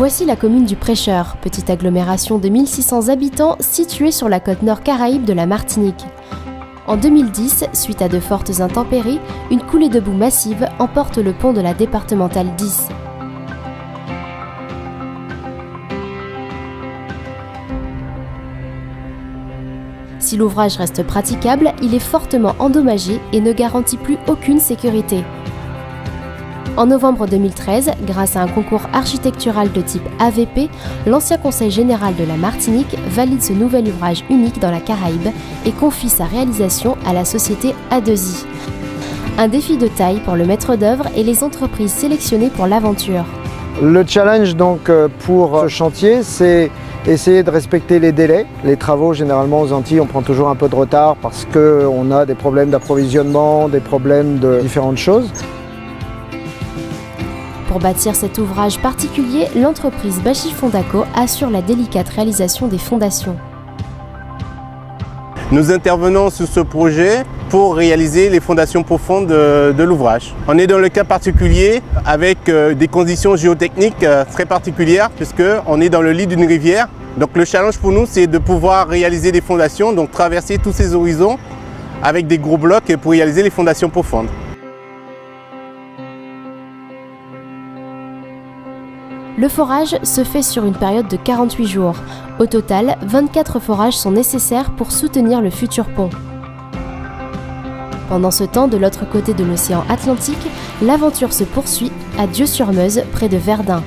Voici la commune du Prêcheur, petite agglomération de 1600 habitants située sur la côte nord caraïbe de la Martinique. En 2010, suite à de fortes intempéries, une coulée de boue massive emporte le pont de la départementale 10. Si l'ouvrage reste praticable, il est fortement endommagé et ne garantit plus aucune sécurité. En novembre 2013, grâce à un concours architectural de type AVP, l'ancien Conseil général de la Martinique valide ce nouvel ouvrage unique dans la Caraïbe et confie sa réalisation à la société A2I. Un défi de taille pour le maître d'œuvre et les entreprises sélectionnées pour l'aventure. Le challenge donc pour ce chantier, c'est essayer de respecter les délais. Les travaux, généralement aux Antilles, on prend toujours un peu de retard parce qu'on a des problèmes d'approvisionnement, des problèmes de différentes choses. Pour bâtir cet ouvrage particulier, l'entreprise Bachi Fondaco assure la délicate réalisation des fondations. Nous intervenons sur ce projet pour réaliser les fondations profondes de l'ouvrage. On est dans le cas particulier avec des conditions géotechniques très particulières puisqu'on est dans le lit d'une rivière. Donc le challenge pour nous, c'est de pouvoir réaliser des fondations, donc traverser tous ces horizons avec des gros blocs pour réaliser les fondations profondes. Le forage se fait sur une période de 48 jours. Au total, 24 forages sont nécessaires pour soutenir le futur pont. Pendant ce temps, de l'autre côté de l'océan Atlantique, l'aventure se poursuit à Dieu-sur-Meuse, près de Verdun.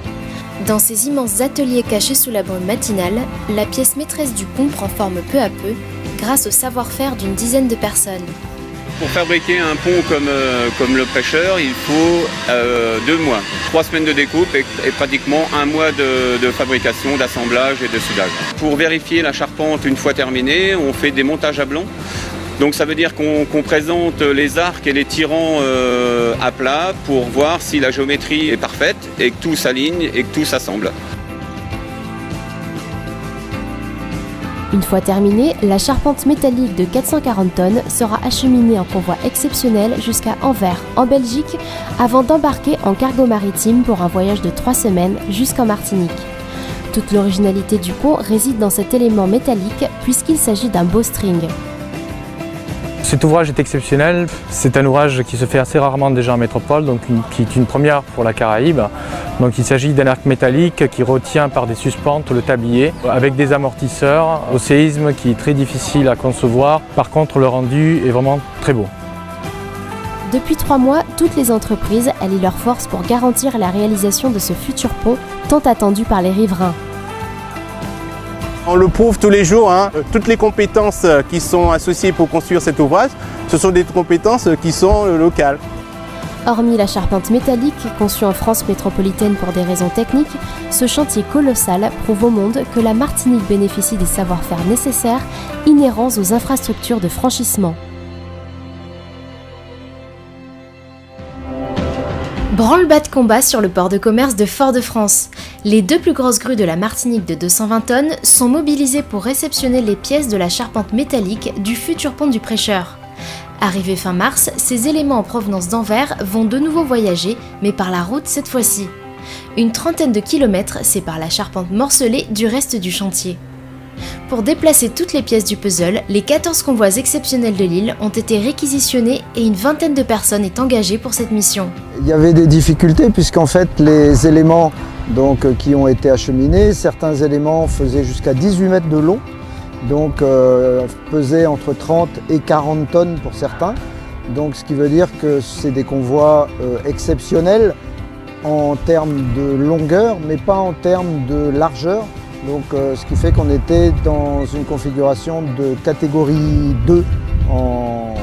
Dans ces immenses ateliers cachés sous la brume matinale, la pièce maîtresse du pont prend forme peu à peu, grâce au savoir-faire d'une dizaine de personnes. Pour fabriquer un pont comme le Prêcheur, il faut 2 mois. 3 semaines de découpe et pratiquement 1 mois de fabrication, d'assemblage et de soudage. Pour vérifier la charpente une fois terminée, on fait des montages à blanc. Donc ça veut dire qu'on présente les arcs et les tirants à plat pour voir si la géométrie est parfaite et que tout s'aligne et que tout s'assemble. Une fois terminée, la charpente métallique de 440 tonnes sera acheminée en convoi exceptionnel jusqu'à Anvers, en Belgique, avant d'embarquer en cargo maritime pour un voyage de 3 semaines jusqu'en Martinique. Toute l'originalité du pont réside dans cet élément métallique puisqu'il s'agit d'un bowstring. Cet ouvrage est exceptionnel, c'est un ouvrage qui se fait assez rarement déjà en métropole, donc qui est une première pour la Caraïbe. Donc il s'agit d'un arc métallique qui retient par des suspentes le tablier, avec des amortisseurs au séisme qui est très difficile à concevoir. Par contre, le rendu est vraiment très beau. Depuis 3 mois, toutes les entreprises allient leurs forces pour garantir la réalisation de ce futur pont tant attendu par les riverains. On le prouve tous les jours, toutes les compétences qui sont associées pour construire cet ouvrage, ce sont des compétences qui sont locales. Hormis la charpente métallique conçue en France métropolitaine pour des raisons techniques, ce chantier colossal prouve au monde que la Martinique bénéficie des savoir-faire nécessaires inhérents aux infrastructures de franchissement. Branle-bas de combat sur le port de commerce de Fort-de-France. Les 2 plus grosses grues de la Martinique de 220 tonnes sont mobilisées pour réceptionner les pièces de la charpente métallique du futur pont du Prêcheur. Arrivés fin mars, ces éléments en provenance d'Anvers vont de nouveau voyager, mais par la route cette fois-ci. Une trentaine de kilomètres séparent la charpente morcelée du reste du chantier. Pour déplacer toutes les pièces du puzzle, les 14 convois exceptionnels de l'île ont été réquisitionnés et une vingtaine de personnes est engagée pour cette mission. Il y avait des difficultés puisqu'en fait les éléments qui ont été acheminés, certains éléments faisaient jusqu'à 18 mètres de long, donc pesaient entre 30 et 40 tonnes pour certains. Donc ce qui veut dire que c'est des convois exceptionnels en termes de longueur mais pas en termes de largeur. Donc, ce qui fait qu'on était dans une configuration de catégorie 2 en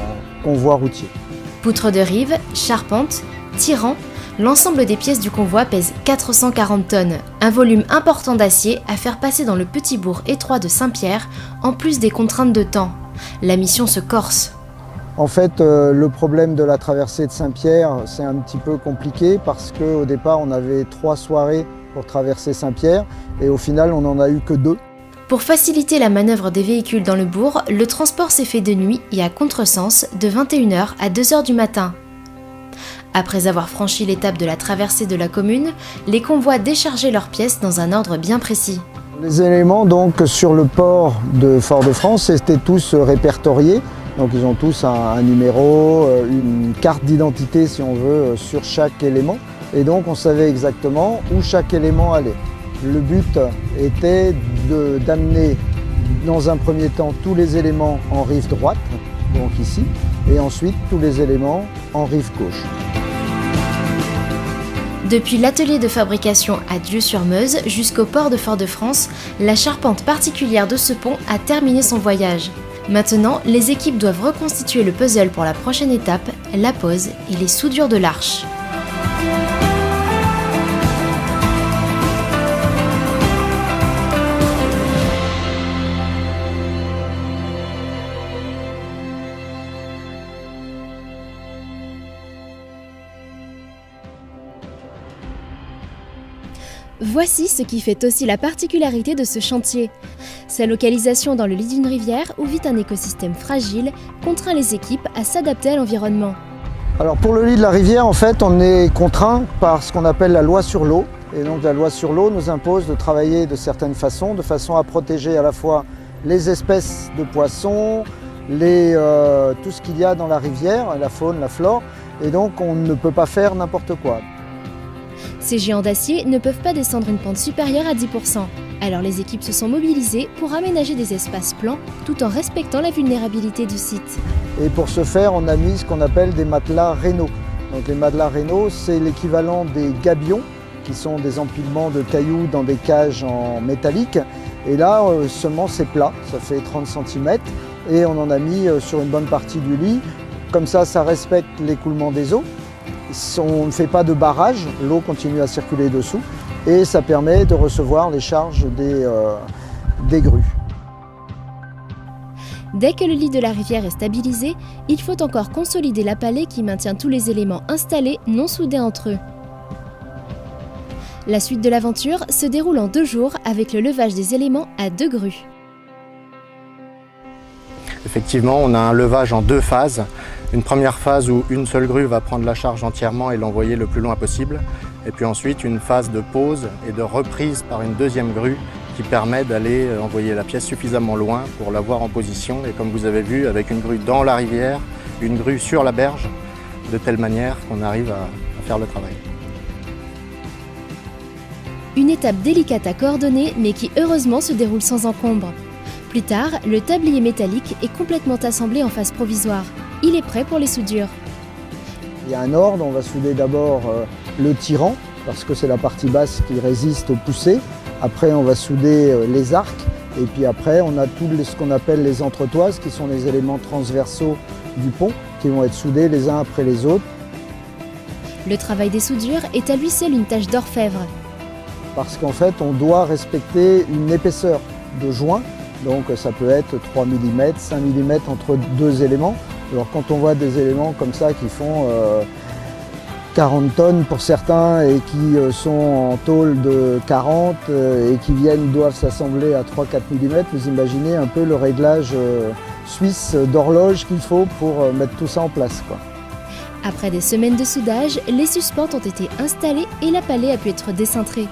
convoi routier. Poutres de rive, charpente, tirant, l'ensemble des pièces du convoi pèse 440 tonnes, un volume important d'acier à faire passer dans le petit bourg étroit de Saint-Pierre, en plus des contraintes de temps. La mission se corse. En fait, le problème de la traversée de Saint-Pierre, c'est un petit peu compliqué parce qu'au départ, on avait 3 soirées pour traverser Saint-Pierre et au final on n'en a eu que 2. Pour faciliter la manœuvre des véhicules dans le bourg, le transport s'est fait de nuit et à contresens de 21h à 2h du matin. Après avoir franchi l'étape de la traversée de la commune, les convois déchargeaient leurs pièces dans un ordre bien précis. Les éléments donc sur le port de Fort-de-France étaient tous répertoriés. Donc ils ont tous un numéro, une carte d'identité si on veut sur chaque élément. Et donc on savait exactement où chaque élément allait. Le but était d'amener dans un premier temps tous les éléments en rive droite, donc ici, et ensuite tous les éléments en rive gauche. Depuis l'atelier de fabrication à Dieu-sur-Meuse jusqu'au port de Fort-de-France, la charpente particulière de ce pont a terminé son voyage. Maintenant, les équipes doivent reconstituer le puzzle pour la prochaine étape, la pose et les soudures de l'arche. Voici ce qui fait aussi la particularité de ce chantier. Sa localisation dans le lit d'une rivière où vit un écosystème fragile contraint les équipes à s'adapter à l'environnement. Alors pour le lit de la rivière, en fait, on est contraint par ce qu'on appelle la loi sur l'eau. Et donc la loi sur l'eau nous impose de travailler de certaines façons, de façon à protéger à la fois les espèces de poissons, tout ce qu'il y a dans la rivière, la faune, la flore. Et donc on ne peut pas faire n'importe quoi. Ces géants d'acier ne peuvent pas descendre une pente supérieure à 10%. Alors les équipes se sont mobilisées pour aménager des espaces plans tout en respectant la vulnérabilité du site. Et pour ce faire, on a mis ce qu'on appelle des matelas rénaux. Donc les matelas rénaux, c'est l'équivalent des gabions, qui sont des empilements de cailloux dans des cages en métallique. Et là, seulement c'est plat, ça fait 30 cm. Et on en a mis sur une bonne partie du lit. Comme ça respecte l'écoulement des eaux. On ne fait pas de barrage, l'eau continue à circuler dessous et ça permet de recevoir les charges des grues. Dès que le lit de la rivière est stabilisé, il faut encore consolider la pallée qui maintient tous les éléments installés non soudés entre eux. La suite de l'aventure se déroule en 2 jours avec le levage des éléments à 2 grues. Effectivement, on a un levage en 2 phases. Une première phase où une seule grue va prendre la charge entièrement et l'envoyer le plus loin possible. Et puis ensuite, une phase de pause et de reprise par une deuxième grue qui permet d'aller envoyer la pièce suffisamment loin pour l'avoir en position. Et comme vous avez vu, avec une grue dans la rivière, une grue sur la berge, de telle manière qu'on arrive à faire le travail. Une étape délicate à coordonner, mais qui heureusement se déroule sans encombre. Plus tard, le tablier métallique est complètement assemblé en phase provisoire. Il est prêt pour les soudures. Il y a un ordre, on va souder d'abord le tirant, parce que c'est la partie basse qui résiste aux poussées. Après, on va souder les arcs, et puis après, on a tout ce qu'on appelle les entretoises, qui sont les éléments transversaux du pont, qui vont être soudés les uns après les autres. Le travail des soudures est à lui seul une tâche d'orfèvre. Parce qu'en fait, on doit respecter une épaisseur de joint. Donc ça peut être 3 mm, 5 mm entre 2 éléments. Alors quand on voit des éléments comme ça qui font 40 tonnes pour certains et qui sont en tôle de 40 et qui doivent s'assembler à 3-4 mm, vous imaginez un peu le réglage suisse d'horloge qu'il faut pour mettre tout ça en place, quoi. Après des semaines de soudage, les suspentes ont été installées et la pallée a pu être décintrée.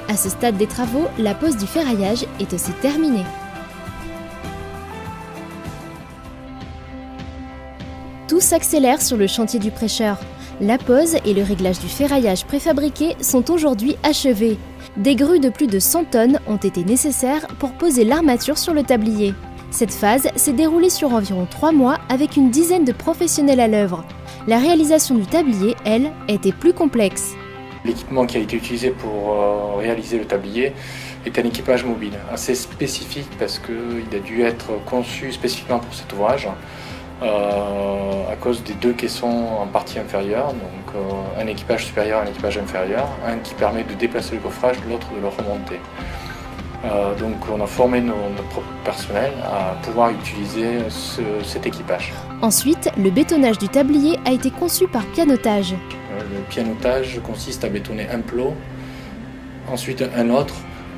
À ce stade des travaux, la pose du ferraillage est aussi terminée. Tout s'accélère sur le chantier du prêcheur. La pose et le réglage du ferraillage préfabriqué sont aujourd'hui achevés. Des grues de plus de 100 tonnes ont été nécessaires pour poser l'armature sur le tablier. Cette phase s'est déroulée sur environ 3 mois avec une dizaine de professionnels à l'œuvre. La réalisation du tablier, elle, était plus complexe. L'équipement qui a été utilisé pour réaliser le tablier est un équipage mobile assez spécifique parce qu'il a dû être conçu spécifiquement pour cet ouvrage. À cause des 2 caissons en partie inférieure, donc un équipage supérieur et un équipage inférieur, un qui permet de déplacer le coffrage, l'autre de le remonter. Donc on a formé notre propre personnel à pouvoir utiliser cet équipage. Ensuite, le bétonnage du tablier a été conçu par pianotage. Le pianotage consiste à bétonner un plot, ensuite un autre,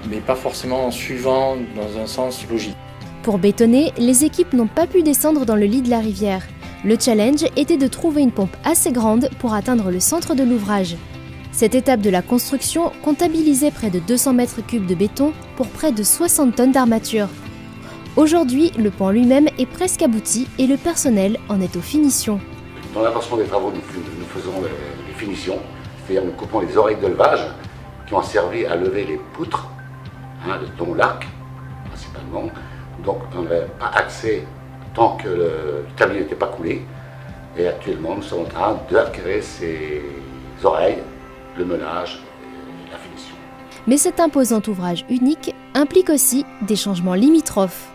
mais pas forcément en suivant dans un sens logique. Pour bétonner, les équipes n'ont pas pu descendre dans le lit de la rivière. Le challenge était de trouver une pompe assez grande pour atteindre le centre de l'ouvrage. Cette étape de la construction comptabilisait près de 200 mètres cubes de béton pour près de 60 tonnes d'armature. Aujourd'hui, le pont lui-même est presque abouti et le personnel en est aux finitions. Dans l'avancement des travaux, nous faisons les finitions, c'est-à-dire nous coupons les oreilles de levage qui ont servi à lever les poutres, dont l'arc principalement. Donc on n'avait pas accès tant que le tablier n'était pas coulé. Et actuellement, nous sommes en train d'acquérir ces oreilles, le meulage et la finition. Mais cet imposant ouvrage unique implique aussi des changements limitrophes.